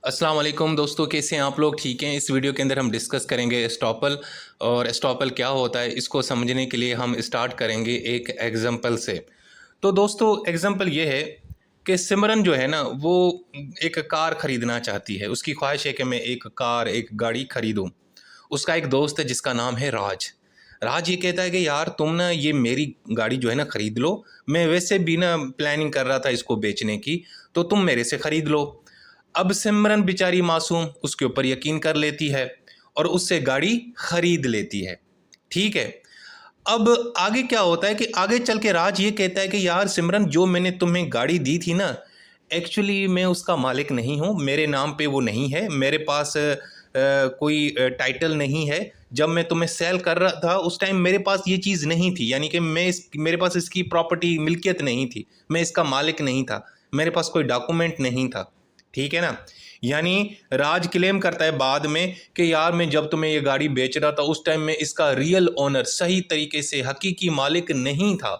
अस्सलाम वालेकुम दोस्तों, कैसे हैं आप लोग? ठीक हैं। इस वीडियो के अंदर हम डिस्कस करेंगे एस्टॉपल और एस्टॉपल क्या होता है। इसको समझने के लिए हम स्टार्ट करेंगे एक एग्जांपल से। तो दोस्तों एग्जांपल ये है कि सिमरन जो है ना वो एक कार ख़रीदना चाहती है। उसकी ख्वाहिश है कि मैं एक गाड़ी ख़रीदूँ। उसका एक दोस्त है जिसका नाम है राज। राज ये कहता है कि यार तुम ना ये मेरी गाड़ी जो है ना ख़रीद लो। मैं वैसे भी ना प्लानिंग कर रहा था इसको बेचने की, तो तुम मेरे से ख़रीद लो। अब सिमरन बेचारी मासूम उसके ऊपर यकीन कर लेती है और उससे गाड़ी खरीद लेती है। ठीक है। अब आगे क्या होता है कि आगे चल के राज ये कहता है कि यार सिमरन, जो मैंने तुम्हें गाड़ी दी थी ना, एक्चुअली मैं उसका मालिक नहीं हूँ, मेरे नाम पे वो नहीं है, मेरे पास कोई टाइटल नहीं है। जब मैं तुम्हें सेल कर रहा था उस टाइम मेरे पास ये चीज़ नहीं थी, यानी कि मेरे पास इसकी प्रॉपर्टी मिल्कियत नहीं थी, मैं इसका मालिक नहीं था, मेरे पास कोई डॉक्यूमेंट नहीं था। ठीक है ना। यानी राज क्लेम करता है बाद में कि यार मैं जब तुम्हें ये गाड़ी बेच रहा था उस टाइम में इसका रियल ओनर, सही तरीके से हकीकी मालिक नहीं था।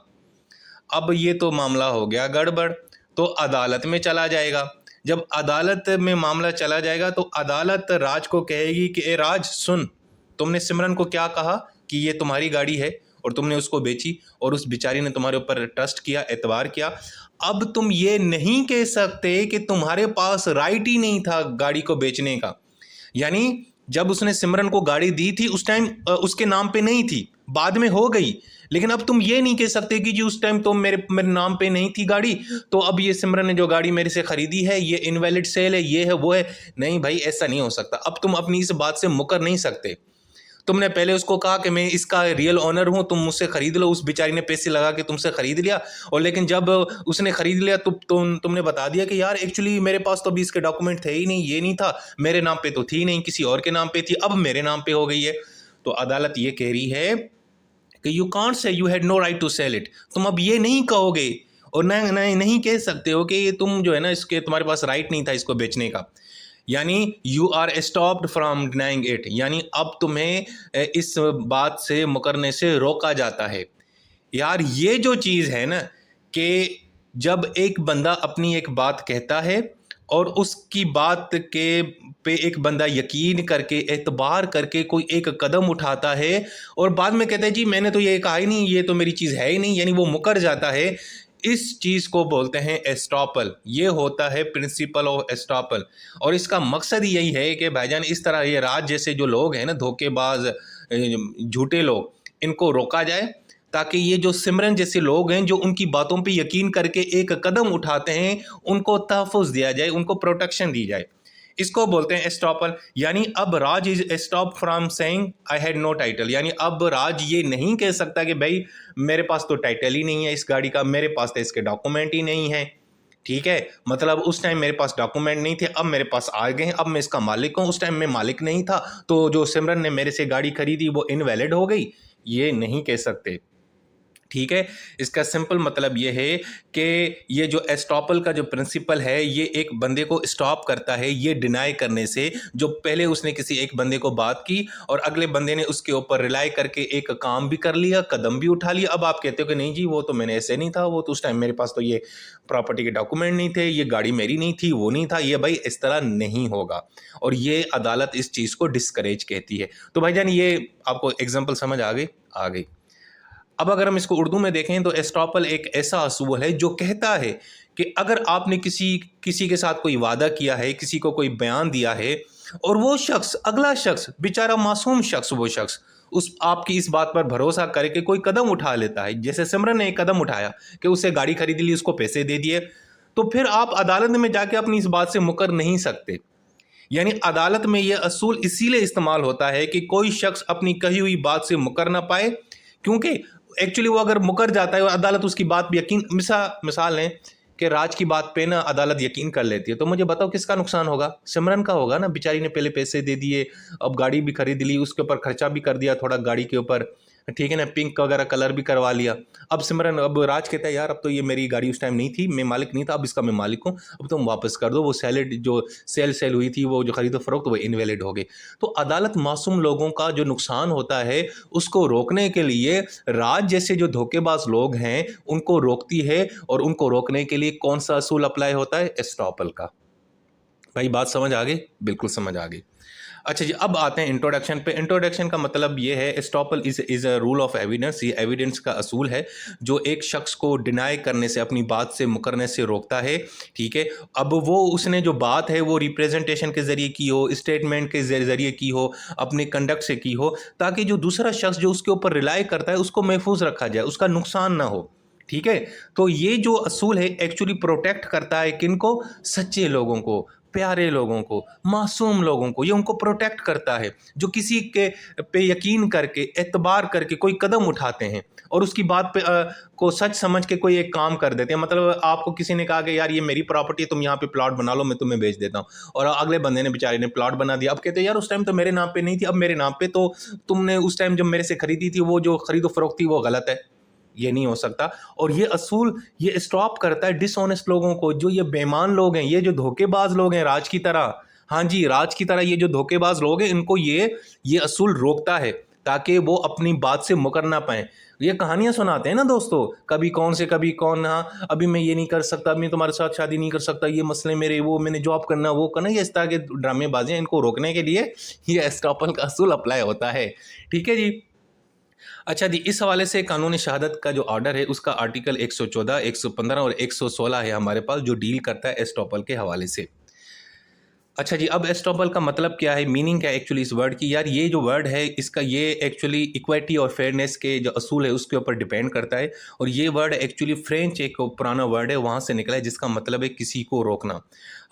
अब ये तो मामला हो गया गड़बड़, तो अदालत में चला जाएगा। जब अदालत में मामला चला जाएगा तो अदालत राज को कहेगी कि ए राज सुन, तुमने सिमरन को क्या कहा कि ये तुम्हारी गाड़ी है और तुमने उसको बेची और उस बेचारी ने तुम्हारे ऊपर ट्रस्ट किया, एतबार किया। अब तुम ये नहीं कह सकते कि तुम्हारे पास राइट ही नहीं था गाड़ी को बेचने का। यानी जब उसने सिमरन को गाड़ी दी थी उस टाइम उसके नाम पे नहीं थी, बाद में हो गई। लेकिन अब तुम ये नहीं कह सकते कि जी उस टाइम तो मेरे मेरे नाम पे नहीं थी गाड़ी, तो अब ये सिमरन ने जो गाड़ी मेरे से खरीदी है ये इनवैलिड सेल है, ये है वो है। नहीं भाई, ऐसा नहीं हो सकता। अब तुम अपनी इस बात से मुकर नहीं सकते। तुमने पहले उसको कहा कि मैं इसका रियल ओनर हूं, तुम मुझसे खरीद लो। उस बेचारी ने पैसे लगा के तुमसे खरीद लिया, और लेकिन जब उसने खरीद लिया तो तुमने बता दिया कि यार एक्चुअली मेरे पास तो अभी इसके डॉक्यूमेंट थे ही नहीं, ये नहीं था, मेरे नाम पे तो थी नहीं, किसी और के नाम पे थी, अब मेरे नाम पे हो गई है। तो अदालत ये कह रही है कि you can't say you had no right to sell it. तुम अब ये नहीं कहोगे और नहीं कह सकते हो कि ये तुम जो है ना इसके तुम्हारे पास राइट नहीं था इसको बेचने का। यानी you are stopped from denying it, यानी अब तुम्हें इस बात से मुकरने से रोका जाता है। यार ये जो चीज़ है ना कि जब एक बंदा अपनी एक बात कहता है और उसकी बात के पे एक बंदा यकीन करके, एतबार करके कोई एक कदम उठाता है और बाद में कहता है जी मैंने तो ये कहा ही नहीं, ये तो मेरी चीज़ है ही नहीं, यानी वो मुकर जाता है। इस चीज़ को बोलते हैं एस्टॉपल। ये होता है प्रिंसिपल ऑफ एस्टॉपल। और इसका मकसद यही है कि भाईजान इस तरह ये राज जैसे जो लोग हैं ना, धोखेबाज, झूठे लोग, इनको रोका जाए, ताकि ये जो सिमरन जैसे लोग हैं जो उनकी बातों पे यकीन करके एक कदम उठाते हैं, उनको तहफ़्फ़ुज़ दिया जाए, उनको प्रोटेक्शन दी जाए। इसको बोलते हैं एस्टॉपल। यानी अब Raj is stop from saying I had no title, यानी अब राज ये नहीं कह सकता कि भाई मेरे पास तो टाइटल ही नहीं है इस गाड़ी का, मेरे पास तो इसके डॉक्यूमेंट ही नहीं है। ठीक है, मतलब उस टाइम मेरे पास डॉक्यूमेंट नहीं थे, अब मेरे पास आ गए हैं, अब मैं इसका मालिक हूँ, उस टाइम मैं मालिक नहीं था, तो जो सिमरन ने मेरे से गाड़ी खरीदी वो इनवैलिड हो गई। ये नहीं कह सकते। ठीक है। इसका सिंपल मतलब ये है कि ये जो एस्टॉपल का जो प्रिंसिपल है ये एक बंदे को स्टॉप करता है ये डिनाई करने से, जो पहले उसने किसी एक बंदे को बात की और अगले बंदे ने उसके ऊपर रिलाई करके एक काम भी कर लिया, कदम भी उठा लिया। अब आप कहते हो कि नहीं जी वो तो मैंने ऐसे नहीं था, वो तो उस टाइम मेरे पास तो ये प्रॉपर्टी के डॉक्यूमेंट नहीं थे, ये गाड़ी मेरी नहीं थी, वो नहीं था, ये भाई इस तरह नहीं होगा। और ये अदालत इस चीज़ को डिस्करेज कहती है। तो भाईजान ये आपको एग्जाम्पल समझ आ गई? आ गई। अब अगर हम इसको उर्दू में देखें तो एस्टॉपल एक ऐसा असूल है जो कहता है कि अगर आपने किसी किसी के साथ कोई वादा किया है, किसी को कोई बयान दिया है, और वो शख्स, अगला शख्स, बेचारा मासूम शख्स, वो शख्स उस आपकी इस बात पर भरोसा करके कोई कदम उठा लेता है, जैसे सिमरन ने एक कदम उठाया कि उसे गाड़ी खरीद ली, उसको पैसे दे दिए, तो फिर आप अदालत में जाके अपनी इस बात से मुकर नहीं सकते। यानी अदालत में यह असूल इसीलिए इस्तेमाल होता है कि कोई शख्स अपनी कही हुई बात से मुकर ना पाए, क्योंकि एक्चुअली वो अगर मुकर जाता है और अदालत उसकी बात पे यकीन, मिसाल लें कि राज की बात पे ना अदालत यकीन कर लेती है, तो मुझे बताओ किसका नुकसान होगा? सिमरन का होगा ना। बेचारी ने पहले पैसे दे दिए, अब गाड़ी भी खरीद ली, उसके ऊपर खर्चा भी कर दिया थोड़ा गाड़ी के ऊपर, ठीक है ना, पिंक वगैरह कलर भी करवा लिया। अब राज कहता है यार अब तो ये मेरी गाड़ी उस टाइम नहीं थी, मैं मालिक नहीं था, अब इसका मैं मालिक हूँ, अब तुम वापस कर दो। वो सेल हुई थी, वो जो खरीदो फरोख्त, वो इनवैलिड हो गई। तो अदालत मासूम लोगों का जो नुकसान होता है उसको रोकने के लिए राज जैसे जो धोखेबाज लोग हैं उनको रोकती है, और उनको रोकने के लिए कौन सा असूल अप्लाई होता है? एस्टॉपल का। भाई बात समझ आ गई? बिल्कुल समझ आ गई। अच्छा जी, अब आते हैं इंट्रोडक्शन पे। इंट्रोडक्शन का मतलब ये है, estoppel is a rule of evidence. ये एविडेंस का असूल है जो एक शख्स को डिनाई करने से, अपनी बात से मुकरने से रोकता है। ठीक है, अब वो उसने जो बात है वो रिप्रेजेंटेशन के ज़रिए की हो, स्टेटमेंट के ज़रिए की हो, अपने कंडक्ट से की हो, ताकि जो दूसरा शख्स जो उसके ऊपर रिलाई करता है उसको महफूज रखा जाए, उसका नुकसान ना हो। ठीक है, तो ये जो असूल है एक्चुअली प्रोटेक्ट करता है किनको? सच्चे लोगों को, प्यारे लोगों को, मासूम लोगों को। ये उनको प्रोटेक्ट करता है जो किसी के पे यकीन करके, एतबार करके कोई कदम उठाते हैं और उसकी बात पे को सच समझ के कोई एक काम कर देते हैं। मतलब आपको किसी ने कहा कि यार ये मेरी प्रॉपर्टी है, तुम यहाँ पे प्लॉट बना लो, मैं तुम्हें बेच देता हूँ, और अगले बंदे ने, बेचारे ने प्लॉट बना दिया। अब कहते हैं यार उस टाइम तो मेरे नाम पे नहीं थी, अब मेरे नाम पे, तो तुमने उस टाइम जब मेरे से खरीदी थी वो जो खरीदो फरोख्त थी वो गलत है। ये नहीं हो सकता। और ये असूल ये स्टॉप करता है डिसऑनेस्ट लोगों को, जो ये बेईमान लोग हैं, ये जो धोखेबाज लोग हैं राज की तरह। हाँ जी, राज की तरह ये जो धोखेबाज लोग हैं, इनको ये असूल रोकता है ताकि वो अपनी बात से मुकर ना पाए। ये कहानियां सुनाते हैं ना दोस्तों, कभी कौन से कभी कौन, हाँ अभी मैं ये नहीं कर सकता, मैं तुम्हारे साथ शादी नहीं कर सकता, ये मसले मेरे, वो मैंने जॉब करना, वो करना, ये इस तरह के ड्रामेबाजियां, इनको रोकने के लिए ये एस्टॉपल का असूल अप्लाई होता है। ठीक है जी। अच्छा जी, इस हवाले से कानूनी शहादत का जो ऑर्डर है उसका आर्टिकल 114, 115 और 116 है हमारे पास, जो डील करता है एस्टॉपल के हवाले से। अच्छा जी, अब एस्टॉपल का मतलब क्या है, मीनिंग क्या है एक्चुअली इस वर्ड की? यार ये जो वर्ड है इसका, ये एक्चुअली इक्विटी और फेयरनेस के जो असूल है उसके ऊपर डिपेंड करता है। और ये वर्ड एक्चुअली फ्रेंच एक पुराना वर्ड है, वहाँ से निकला है, जिसका मतलब है किसी को रोकना।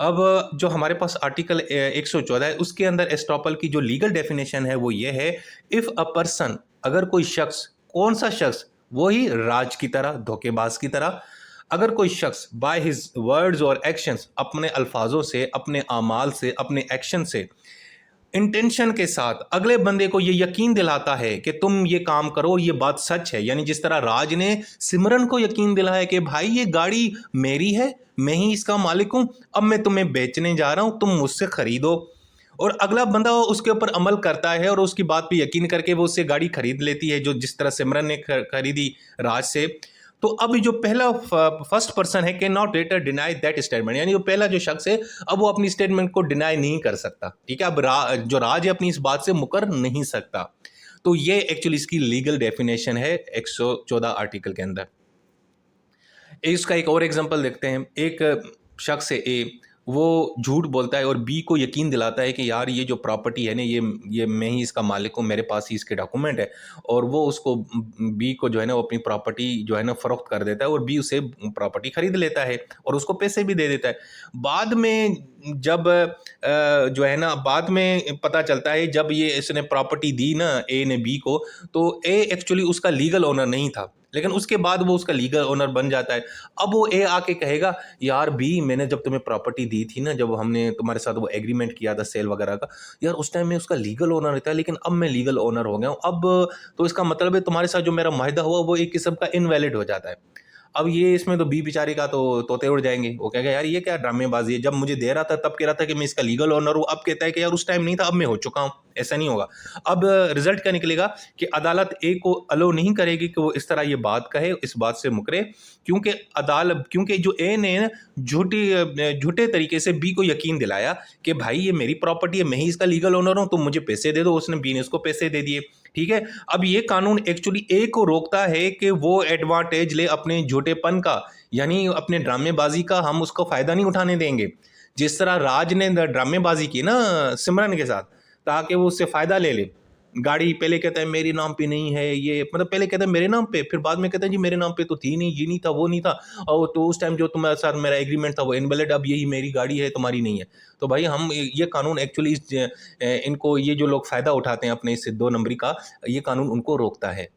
अब जो हमारे पास आर्टिकल 114 है उसके अंदर एस्टॉपल की जो लीगल डेफिनेशन है वो ये है, इफ़ अ पर्सन, अगर कोई शख्स, कौन सा शख्स? वही राज की तरह, धोखेबाज की तरह। अगर कोई शख्स बाय हिज वर्ड्स और एक्शंस, अपने अल्फाजों से, अपने आमाल से, अपने एक्शन से, इंटेंशन के साथ अगले बंदे को ये यकीन दिलाता है कि तुम ये काम करो, ये बात सच है, यानी जिस तरह राज ने सिमरन को यकीन दिलाया कि भाई ये गाड़ी मेरी है, मैं ही इसका मालिक हूं, अब मैं तुम्हें बेचने जा रहा हूं, तुम मुझसे खरीदो, और अगला बंदा उसके ऊपर अमल करता है और उसकी बात पे यकीन करके वो उससे गाड़ी खरीद लेती है, जो जिस तरह सिमरन ने खरीदी राज से। तो अब जो पहला फर्स्ट पर्सन है, can not later deny that statement, यानी जो पहला जो शख्स है अब वो अपनी स्टेटमेंट को डिनाई नहीं कर सकता। ठीक है, अब जो राज है अपनी इस बात से मुकर नहीं सकता। तो ये एक्चुअली इसकी लीगल डेफिनेशन है 114 आर्टिकल के अंदर। इसका एक और एग्जांपल देखते हैं। एक शख्स है ए, वो झूठ बोलता है और बी को यकीन दिलाता है कि यार ये जो प्रॉपर्टी है ना, ये मैं ही इसका मालिक हूँ, मेरे पास ही इसके डॉक्यूमेंट है, और वो उसको, बी को जो है ना, वो अपनी प्रॉपर्टी जो है ना फरोख्त कर देता है और बी उसे प्रॉपर्टी खरीद लेता है और उसको पैसे भी दे देता है। बाद में जब जो है ना, बाद में पता चलता है जब ये इसने प्रॉपर्टी दी ना ए ने बी को, तो ए एक्चुअली उसका लीगल ओनर नहीं था, लेकिन उसके बाद वो उसका लीगल ओनर बन जाता है। अब वो ए आके कहेगा, यार बी, मैंने जब तुम्हें प्रॉपर्टी दी थी ना, जब हमने तुम्हारे साथ वो एग्रीमेंट किया था सेल वगैरह का, यार उस टाइम में उसका लीगल ओनर था, लेकिन अब मैं लीगल ओनर हो गया हूँ, अब तो इसका मतलब है तुम्हारे साथ जो मेरा माहिदा हुआ वो एक किस्म का इनवैलिड हो जाता है। अब ये इसमें तो बी बेचारी का तो तोते उड़ जाएंगे। वो कहेगा यार ये क्या ड्रामेबाजी है, जब मुझे दे रहा था तब कह रहा था कि मैं इसका लीगल ओनर हूँ, अब कहता है कि यार उस टाइम नहीं था, अब मैं हो चुका हूँ। ऐसा नहीं होगा। अब रिजल्ट क्या निकलेगा कि अदालत ए को अलो नहीं करेगी कि वो इस तरह ये बात कहे, इस बात से मुकरे, क्योंकि जो ए ने झूठे तरीके से बी को यकीन दिलाया कि भाई ये मेरी प्रॉपर्टी है, मैं ही इसका लीगल ओनर हूँ, तुम मुझे पैसे दे दो, उसने बी ने उसको पैसे दे दिए। ठीक है, अब ये कानून एक्चुअली ए को रोकता है कि वो एडवांटेज ले अपने झूठेपन का, यानी अपने ड्रामेबाजी का हम उसको फायदा नहीं उठाने देंगे। जिस तरह राज ने ड्रामेबाजी की ना सिमरन के साथ, ताकि वो उससे फायदा ले ले। गाड़ी पहले कहता है मेरे नाम पे नहीं है, ये मतलब पहले कहता है मेरे नाम पे, फिर बाद में कहता है जी मेरे नाम पे तो थी नहीं, ये नहीं था, वो नहीं था, और तो उस टाइम जो तुम्हारे साथ मेरा एग्रीमेंट था वो इनवैलिड, अब यही मेरी गाड़ी है, तुम्हारी नहीं है। तो भाई हम ये कानून एक्चुअली इनको, ये जो लोग फ़ायदा उठाते हैं अपने इस 2 नंबरी का, ये कानून उनको रोकता है।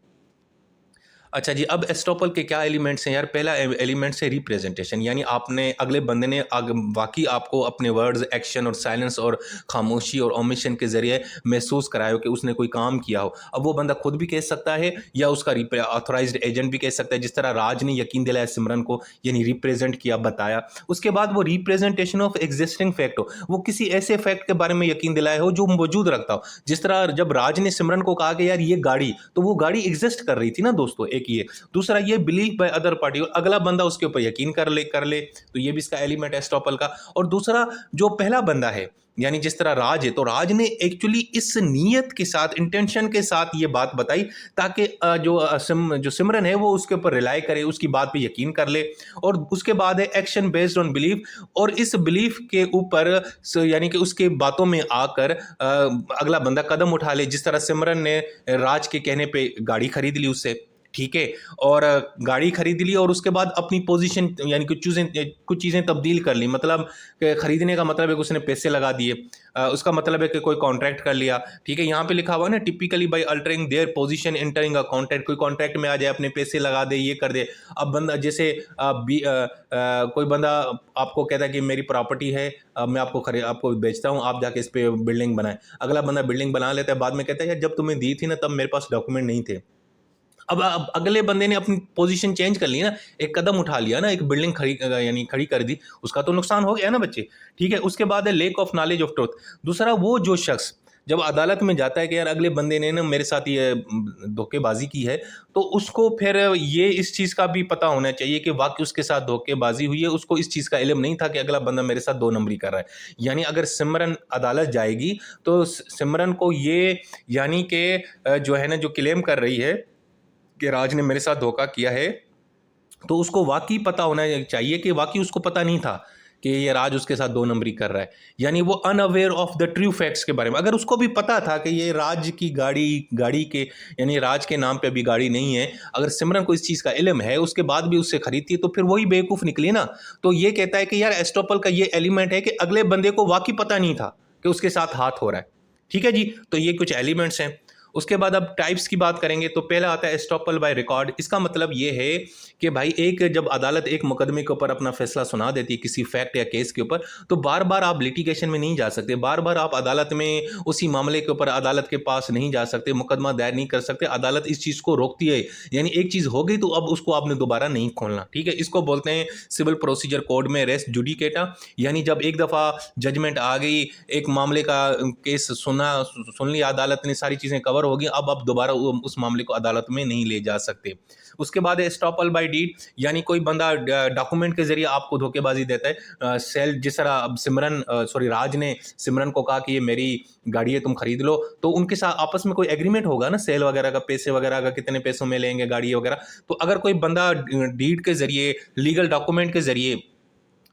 अच्छा जी, अब एस्टॉपल के क्या एलिमेंट्स हैं यार? पहला एलिमेंट्स है रिप्रेजेंटेशन, यानी आपने, अगले बंदे ने वाकई आपको अपने वर्ड्स, एक्शन और साइलेंस और खामोशी और ओमिशन के ज़रिए महसूस कराया हो कि उसने कोई काम किया हो। अब वो बंदा खुद भी कह सकता है या उसका ऑथोराइज्ड एजेंट भी कह सकता है, जिस तरह राज ने यकीन दिलाया सिमरन को, यानी रिप्रेजेंट किया, बताया। उसके बाद वो रिप्रेजेंटेशन ऑफ एग्जिस्टिंग फैक्ट हो, वो किसी ऐसे फैक्ट के बारे में यकीन दिलाया हो जो मौजूद रखता हो। जिस तरह जब राज ने सिमरन को कहा कि यार ये गाड़ी, तो वो गाड़ी एग्जिस्ट कर रही थी ना दोस्तों, एक ये। दूसरा ये बिलीव बाय अदर पार्टी, अगला बंदा उसके ऊपर यकीन कर ले तो ये भी इसका एलिमेंट है एस्टॉपल का। और दूसरा जो पहला बंदा है यानी जिस तरह राज है, तो राज ने एक्चुअली इस नीयत के साथ, इंटेंशन के साथ ये बात बताई ताकि जो सिमरन है वो उसके ऊपर रिलाई करे, उसकी बात पे यकीन कर ले। और उसके बाद है एक्शन बेस्ड ऑन बिलीफ, और इस बिलीफ के ऊपर यानी कि उसके बातों में आकर अगला बंदा कदम उठा ले। जिस तरह सिमरन ने राज के कहने पे गाड़ी खरीद ली उससे, ठीक है, और गाड़ी खरीद ली और उसके बाद अपनी पोजीशन यानी कुछ चीज़ें तब्दील कर ली। मतलब खरीदने का मतलब है कि उसने पैसे लगा दिए, उसका मतलब है कि कोई कॉन्ट्रैक्ट कर लिया, ठीक है। यहाँ पे लिखा हुआ है ना, typically by altering their position entering a contract, कोई कॉन्ट्रैक्ट में आ जाए, अपने पैसे लगा दे, ये कर दे। अब बंदा जैसे कोई बंदा आपको कहता है कि मेरी प्रॉपर्टी है, मैं आपको बेचता हूँ, आप जाके इस पे बिल्डिंग बनाए। अगला बंदा बिल्डिंग बना लेता है, बाद में कहता है यार जब तुम्हें दी थी ना तब मेरे पास डॉक्यूमेंट नहीं थे। अब अगले बंदे ने अपनी पोजीशन चेंज कर ली ना, एक कदम उठा लिया ना, एक बिल्डिंग खड़ी कर दी, उसका तो नुकसान हो गया ना बच्चे, ठीक है। उसके बाद है lake of knowledge of truth. दूसरा वो जो शख्स जब अदालत में जाता है कि यार अगले बंदे ने ना मेरे साथ ये धोखेबाजी की है, तो उसको फिर ये इस चीज़ का भी पता होना चाहिए कि वाकई उसके साथ धोखेबाजी हुई है। उसको इस चीज़ का इल्म नहीं था कि अगला बंदा मेरे साथ दो नंबरी कर रहा है। यानी अगर सिमरन अदालत जाएगी तो सिमरन को ये यानी कि जो है ना, जो क्लेम कर रही है कि राज ने मेरे साथ धोखा किया है, तो उसको वाकई पता होना चाहिए कि वाकई उसको पता नहीं था कि ये राज उसके साथ दो नंबरी कर रहा है। यानी वो unaware of the true facts के बारे में। अगर उसको भी पता था कि ये राज की गाड़ी के यानी राज के नाम पे अभी गाड़ी नहीं है, अगर सिमरन को इस चीज़ का इल्म है, उसके बाद भी उससे खरीदती है, तो फिर वही बेवकूफ़ निकली ना। तो ये कहता है कि यार एस्टॉपल का ये एलिमेंट है कि अगले बंदे को वाकई पता नहीं था कि उसके साथ हाथ हो रहा है, ठीक है जी। तो ये कुछ एलिमेंट्स हैं। उसके बाद अब टाइप्स की बात करेंगे तो पहला आता है एस्टॉपल बाय रिकॉर्ड। इसका मतलब ये है कि भाई जब अदालत एक मुकदमे के ऊपर अपना फैसला सुना देती है किसी फैक्ट या केस के ऊपर, तो बार बार आप लिटिगेशन में नहीं जा सकते, बार बार आप अदालत में उसी मामले के ऊपर अदालत के पास नहीं जा सकते, मुकदमा दायर नहीं कर सकते। अदालत इस चीज़ को रोकती है, यानी एक चीज़ हो गई तो अब उसको आपने दोबारा नहीं खोलना, ठीक है। इसको बोलते हैं सिविल प्रोसीजर कोड में रेस जुडिकेटा। यानी जब एक दफ़ा जजमेंट आ गई, एक मामले का केस सुन लिया अदालत ने, सारी चीज़ें कवर होगी, अब आप दोबारा उस मामले को अदालत में नहीं ले जा सकते। उसके बाद है एस्टॉपल बाय डीड, यानी कोई बंदा डॉक्यूमेंट के जरिए आपको धोखेबाजी देता है। सेल जिस तरह अब राज ने सिमरन को कहा कि ये मेरी गाड़ी है, तुम खरीद लो, तो उनके साथ आपस में कोई एग्रीमेंट होगा ना, सेल वगैरह का, पैसे वगैरह का, कितने पैसों में लेंगे गाड़ी वगैरह। तो अगर कोई बंदा डीड के जरिए, लीगल डॉक्यूमेंट के जरिए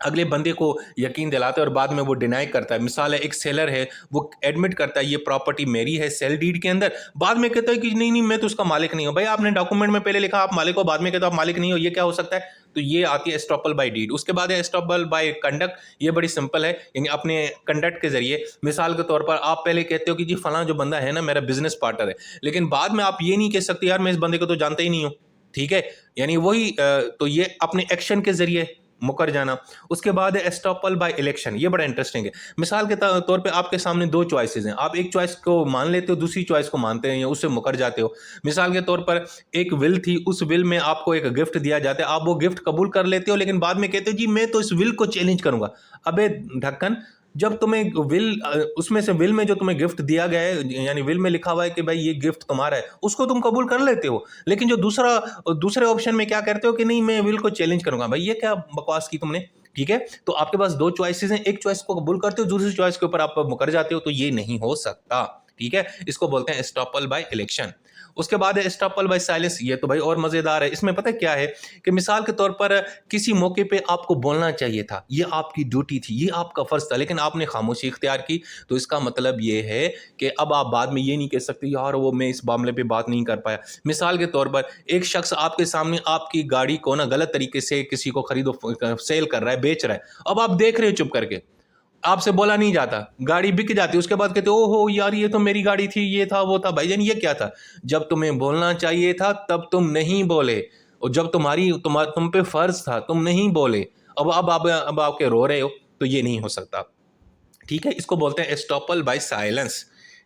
अगले बंदे को यकीन दिलाता है और बाद में वो डिनाई करता है, मिसाल है एक सेलर है, वो एडमिट करता है ये प्रॉपर्टी मेरी है सेल डीड के अंदर, बाद में कहता है कि नहीं मैं तो उसका मालिक नहीं हूं। भाई आपने डॉक्यूमेंट में पहले लिखा आप मालिक हो, बाद में कहता आप मालिक नहीं हो, ये क्या हो सकता है? तो ये आती है एस्टॉपल बाय डीड। उसके बाद है एस्टॉपल बाय कंडक्ट। ये बड़ी सिंपल है, यानी अपने कंडक्ट के जरिए, मिसाल के तौर पर आप पहले कहते हो कि जी फलां जो बंदा है ना मेरा बिजनेस पार्टनर है, लेकिन बाद में आप ये नहीं कह सकते यार मैं इस बंदे को तो जानता ही नहीं हूं, ठीक है। यानी वही तो ये अपने एक्शन के जरिए मुकर जाना। उसके बाद है एस्टॉपल बाय इलेक्शन। ये बड़ा इंटरेस्टिंग है। मिसाल के तौर पे आपके सामने दो चॉइसेस हैं, आप एक चॉइस को मान लेते हो, दूसरी चॉइस को मानते हैं या उससे मुकर जाते हो। मिसाल के तौर पर एक विल थी, उस विल में आपको एक गिफ्ट दिया जाता है, आप वो गिफ्ट कबूल कर लेते हो, लेकिन बाद में कहते हो जी मैं तो इस विल को चैलेंज करूंगा। अबे ढक्कन, जब तुम्हें उसमें से विल में जो तुम्हें गिफ्ट दिया गया है, यानी विल में लिखा हुआ है कि भाई ये गिफ्ट तुम्हारा है, उसको तुम कबूल कर लेते हो, लेकिन जो दूसरे ऑप्शन में क्या करते हो कि नहीं मैं विल को चैलेंज करूंगा। भाई ये क्या बकवास की तुमने, ठीक है। तो आपके पास दो चॉइसेस हैं, एक चॉइस को कबूल करते हो, दूसरी चॉइस के ऊपर आप मुकर जाते हो, तो ये नहीं हो सकता, ठीक है। इसको बोलते हैं एस्टॉपल बाय इलेक्शन। उसके बाद है एस्टॉपल बाय साइलेंस। ये तो भाई और मजेदार है। इसमें पता क्या है कि मिसाल के तौर पर किसी मौके पे आपको बोलना चाहिए था, ये आपकी ड्यूटी थी, ये आपका फर्ज था, लेकिन आपने खामोशी इख्तियार की, तो इसका मतलब ये है कि अब आप बाद में ये नहीं कह सकते यार वो मैं इस मामले पे बात नहीं कर पाया। मिसाल के तौर पर एक शख्स आपके सामने आपकी गाड़ी को ना गलत तरीके से किसी को सेल कर रहा है, बेच रहा है, अब आप देख रहे हो चुप करके, आपसे बोला नहीं जाता, गाड़ी बिक जाती, उसके बाद कहते ओहो यार ये तो मेरी गाड़ी थी, ये था वो था। भाईजान ये क्या था? जब तुम्हें बोलना चाहिए था तब तुम नहीं बोले, और जब तुम पे फर्ज था तुम नहीं बोले, अब आपके रो रहे हो, तो ये नहीं हो सकता, ठीक है। इसको बोलते हैं एस्टॉपल बाय साइलेंस,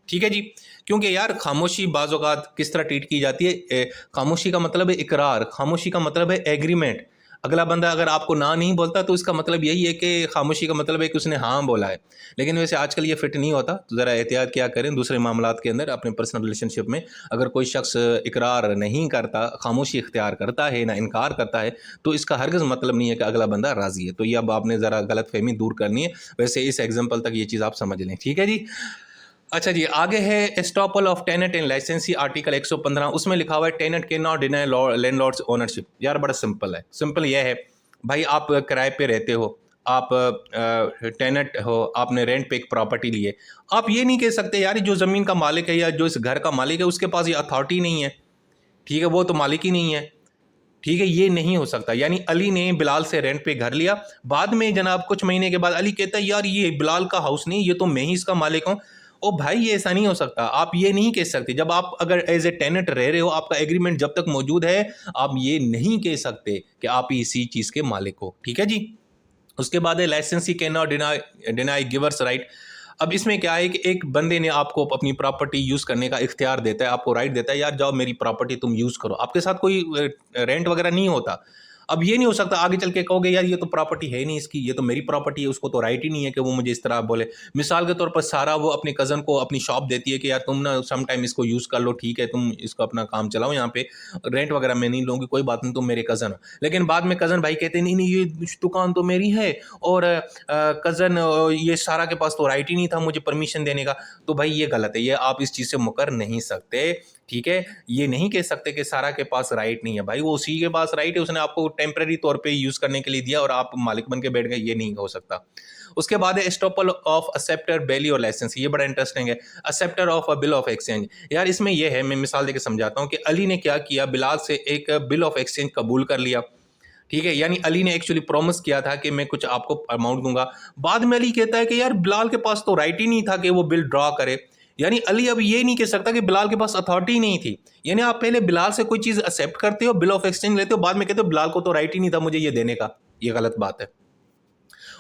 ठीक है जी। क्योंकि यार खामोशी बाज़ औक़ात किस तरह ट्रीट की जाती है, खामोशी का मतलब है इकरार, खामोशी का मतलब है एग्रीमेंट। अगला बंदा अगर आपको ना नहीं बोलता तो इसका मतलब यही है कि खामोशी का मतलब है कि उसने हाँ बोला है। लेकिन वैसे आजकल ये फिट नहीं होता, तो ज़रा एहतियात क्या करें दूसरे मामलात के अंदर अपने पर्सनल रिलेशनशिप में। अगर कोई शख्स इकरार नहीं करता, खामोशी इख्तियार करता है, ना इनकार करता है, तो इसका हरगिज़ मतलब नहीं है कि अगला बंदा राज़ी है। तो ये अब आपने ज़रा गलतफ़हमी दूर करनी है। वैसे इस एग्जाम्पल तक ये चीज़ आप समझ लें, ठीक है जी। अच्छा जी, आगे है एस्टॉपल ऑफ टेनेंट इन लाइसेंसी आर्टिकल 115। उसमें लिखा हुआ है tenant can not deny landlord's ownership. यार बड़ा सिंपल है, सिंपल यह है भाई, आप किराए पे रहते हो, आप टेनेंट हो, आपने रेंट पे एक प्रॉपर्टी ली है, आप ये नहीं कह सकते यार जो ज़मीन का मालिक है या जो इस घर का मालिक है उसके पास ये अथॉरिटी नहीं है, ठीक है, वो तो मालिक ही नहीं है, ठीक है, ये नहीं हो सकता। यानी अली ने बिलाल से रेंट पे घर लिया, बाद में जनाब कुछ महीने के बाद अली कहता है यार ये बिलाल का हाउस नहीं, ये तो मैं ही इसका मालिक हूँ। ओ भाई, ये ऐसा नहीं हो सकता, आप ये नहीं कह सकते। जब आप अगर एज ए टेनेंट रह रहे हो, आपका एग्रीमेंट जब तक मौजूद है, आप ये नहीं कह सकते कि आप इसी चीज़ के मालिक हो, ठीक है जी। उसके बाद है लाइसेंसी can not deny givers right. अब इसमें क्या है कि एक बंदे ने आपको अपनी प्रॉपर्टी यूज़ करने का इख्तियार देता है, आपको राइट देता है, यार जाओ मेरी प्रॉपर्टी तुम यूज़ करो, आपके साथ कोई रेंट वगैरह नहीं होता। अब ये नहीं हो सकता आगे चल के कहोगे यार ये तो प्रॉपर्टी है नहीं इसकी, ये तो मेरी प्रॉपर्टी है, उसको तो राइट ही नहीं है कि वो मुझे इस तरह बोले। मिसाल के तौर पर सारा वो अपने कज़न को अपनी शॉप देती है कि यार तुम ना सम टाइम इसको यूज़ कर लो, ठीक है, तुम इसको अपना काम चलाओ, यहाँ पे रेंट वगैरह मैं नहीं लूँगी, कोई बात नहीं, तुम मेरे कज़न हो। लेकिन बाद में कज़न भाई कहते नहीं नहीं ये दुकान तो मेरी है, और कज़न ये सारा के पास तो राइट ही नहीं था मुझे परमिशन देने का। तो भाई ये गलत है, ये आप इस चीज़ से मुकर नहीं सकते, ठीक है। ये नहीं कह सकते कि सारा के पास राइट नहीं है, भाई वो उसी के पास राइट है, उसने आपको टेम्परेरी तौर पे यूज़ करने के लिए दिया और आप मालिक बन के बैठ गए, ये नहीं हो सकता। उसके बाद है एस्टॉपल ऑफ एक्सेप्टर बेली और लाइसेंस। ये बड़ा इंटरेस्टिंग है, acceptor of a bill of exchange. यार इसमें यह है, मैं मिसाल देकर समझाता हूँ कि अली ने क्या किया, बिलाल से एक बिल ऑफ एक्सचेंज कबूल कर लिया, ठीक है। यानी अली ने एक्चुअली प्रॉमिस किया था कि मैं कुछ आपको अमाउंट दूंगा। बाद में अली कहता है कि यार बिलाल के पास तो राइट ही नहीं था कि वो बिल ड्रॉ करे। यानी अली अब ये नहीं कह सकता कि बिलाल के पास अथॉरिटी नहीं थी। यानी आप पहले बिलाल से कोई चीज़ एक्सेप्ट करते हो, बिल ऑफ एक्सचेंज लेते हो, बाद में कहते हो बिलाल को तो राइट ही नहीं था मुझे ये देने का, ये गलत बात है।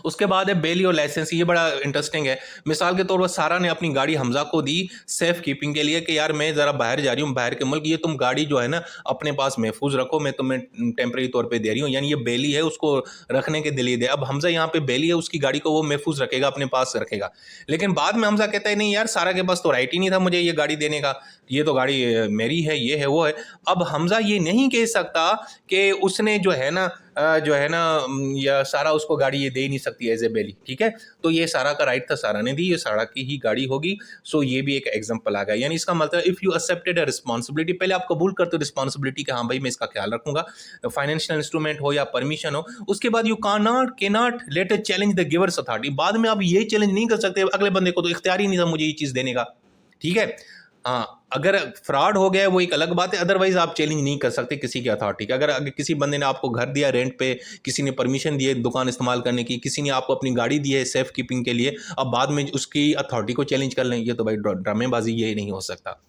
उसके बाद है बेली और लाइसेंस। ये बड़ा इंटरेस्टिंग है। मिसाल के तौर पर सारा ने अपनी गाड़ी हमजा को दी सेफ कीपिंग के लिए कि यार मैं ज़रा बाहर जा रही हूँ, बाहर के मुल्क, ये तुम गाड़ी जो है ना अपने पास महफूज रखो, मैं तुम्हें टेम्प्रेरी तौर पे दे रही हूँ। यानी ये बेली है, उसको रखने के लिए दे। अब हमजा यहाँ पे बेली है, उसकी गाड़ी को वो महफूज रखेगा, अपने पास रखेगा। लेकिन बाद में हमजा कहता है नहीं यार सारा के पास तो राइट ही नहीं था मुझे ये गाड़ी देने का, ये तो गाड़ी मेरी है, ये है वो है। अब हमजा ये नहीं कह सकता कि उसने जो है ना या सारा उसको गाड़ी ये दे ही नहीं सकती एज ए बेली, ठीक है। तो ये सारा का राइट था, सारा ने दी, ये सारा की ही गाड़ी होगी। सो ये भी एक एग्जांपल आ गया। यानी इसका मतलब if you accepted a responsibility, पहले आप कबूल करते हो रिस्पॉन्सिबिलिटी कि हाँ भाई मैं इसका ख्याल रखूंगा, फाइनेंशियल इंस्ट्रूमेंट हो या परमिशन हो। उसके बाद you can not later challenge the givers authority. बाद में आप ये चैलेंज नहीं कर सकते, अगले बंदे को तो इख्तियार ही नहीं था मुझे ये चीज़ देने का, ठीक है। हाँ, अगर फ्रॉड हो गया है वो एक अलग बात है, अदरवाइज आप चैलेंज नहीं कर सकते किसी की अथॉरिटी का। अगर किसी बंदे ने आपको घर दिया रेंट पे, किसी ने परमिशन दी है दुकान इस्तेमाल करने की, किसी ने आपको अपनी गाड़ी दी है सेफ कीपिंग के लिए, अब बाद में उसकी अथॉरिटी को चैलेंज कर लें, ये तो भाई ड्रामेबाजी, ये नहीं हो सकता।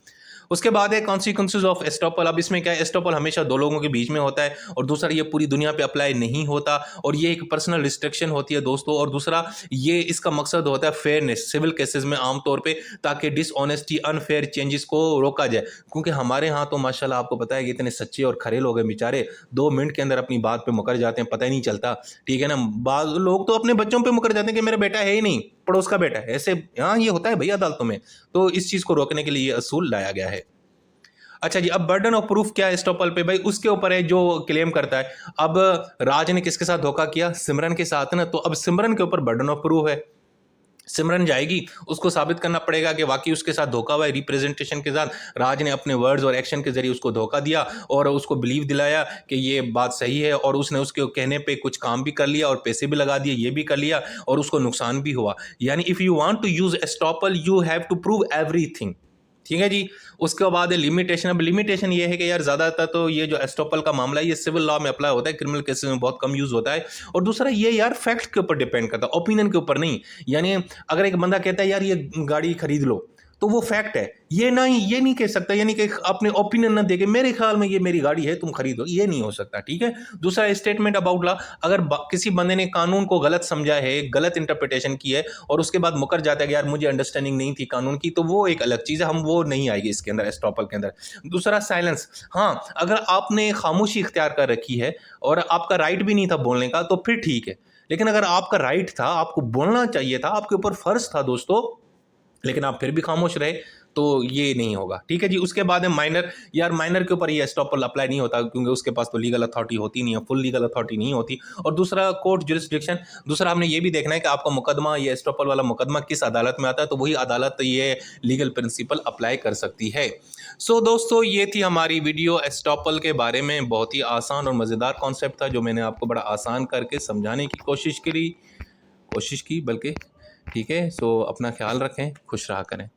उसके बाद है कॉन्सिक्वेंसेज ऑफ एस्टॉपल। अब इसमें क्या है, एस्टॉपल हमेशा दो लोगों के बीच में होता है, और दूसरा ये पूरी दुनिया पे अप्लाई नहीं होता, और ये एक पर्सनल रिस्ट्रिक्शन होती है दोस्तों। और दूसरा ये इसका मकसद होता है फेयरनेस सिविल केसेस में आमतौर पे, ताकि डिसऑनेस्टी अनफेयर चेंजेस को रोका जाए। क्योंकि हमारे यहाँ तो माशाल्लाह आपको पता है कि इतने सच्चे और खरे लोग हैं बेचारे, 2 मिनट के अंदर अपनी बात पे मुकर जाते हैं, पता ही नहीं चलता, ठीक है ना। बाज़ लोग तो अपने बच्चों पे मुकर जाते हैं कि मेरा बेटा है ही नहीं, पड़ोस का बेटा है, ऐसे हाँ ये होता है भैया अदालतों में। तो इस चीज़ को रोकने के लिए ये असूल लाया गया है। अच्छा जी, अब बर्डन ऑफ प्रूफ क्या है एस्टॉपल पे, भाई उसके ऊपर है जो क्लेम करता है। अब राज ने किसके साथ धोखा किया, सिमरन के साथ ना, तो अब सिमरन के ऊपर बर्डन ऑफ प्रूफ है। सिमरन जाएगी, उसको साबित करना पड़ेगा कि वाकई उसके साथ धोखा हुआ है, रिप्रेजेंटेशन के साथ राज ने अपने वर्ड्स और एक्शन के जरिए उसको धोखा दिया और उसको बिलीव दिलाया कि ये बात सही है, और उसने उसके कहने पे कुछ काम भी कर लिया और पैसे भी लगा दिए, ये भी कर लिया, और उसको नुकसान भी हुआ। यानी if you want to use estoppel you have to prove everything, ठीक है जी। उसके बाद है लिमिटेशन। अब लिमिटेशन ये है कि यार ज़्यादातर तो ये जो एस्टॉपल का मामला है ये सिविल लॉ में अप्लाई होता है, क्रिमिनल केसेस में बहुत कम यूज़ होता है। और दूसरा ये यार फैक्ट के ऊपर डिपेंड करता है, ओपिनियन के ऊपर नहीं। यानी अगर एक बंदा कहता है यार ये गाड़ी खरीद लो, तो वो फैक्ट है। ये नहीं कह सकता, यानी कि अपने ओपिनियन ना देके मेरे ख्याल में ये मेरी गाड़ी है तुम खरीदो, ये नहीं हो सकता, ठीक है। दूसरा स्टेटमेंट अबाउट लॉ, अगर किसी बंदे ने कानून को गलत समझा है, गलत इंटरप्रिटेशन की है और उसके बाद मुकर जाता है कि यार मुझे अंडरस्टैंडिंग नहीं थी कानून की, तो वो एक अलग चीज़ है, हम वो नहीं आएगी इसके अंदर, एस्टॉपल के अंदर। दूसरा साइलेंस, हाँ अगर आपने खामोशी इख्तियार कर रखी है और आपका राइट भी नहीं था बोलने का तो फिर ठीक है, लेकिन अगर आपका राइट था, आपको बोलना चाहिए था, आपके ऊपर फर्ज था दोस्तों, लेकिन आप फिर भी खामोश रहे, तो ये नहीं होगा, ठीक है जी। उसके बाद है माइनर, यार माइनर के ऊपर ये एस्टॉपल अप्लाई नहीं होता क्योंकि उसके पास तो लीगल अथॉरिटी होती नहीं है, फुल लीगल अथॉरिटी नहीं होती। और दूसरा कोर्ट जुरिस्डिक्शन, दूसरा हमने ये भी देखना है कि आपका मुकदमा, ये एस्टॉपल वाला मुकदमा किस अदालत में आता है, तो वही अदालत ये लीगल प्रिंसिपल अप्लाई कर सकती है। सो दोस्तों ये थी हमारी वीडियो एस्टॉपल के बारे में, बहुत ही आसान और मज़ेदार कॉन्सेप्ट था जो मैंने आपको बड़ा आसान करके समझाने की कोशिश की बल्कि, ठीक है। सो अपना ख्याल रखें, खुश रहा करें।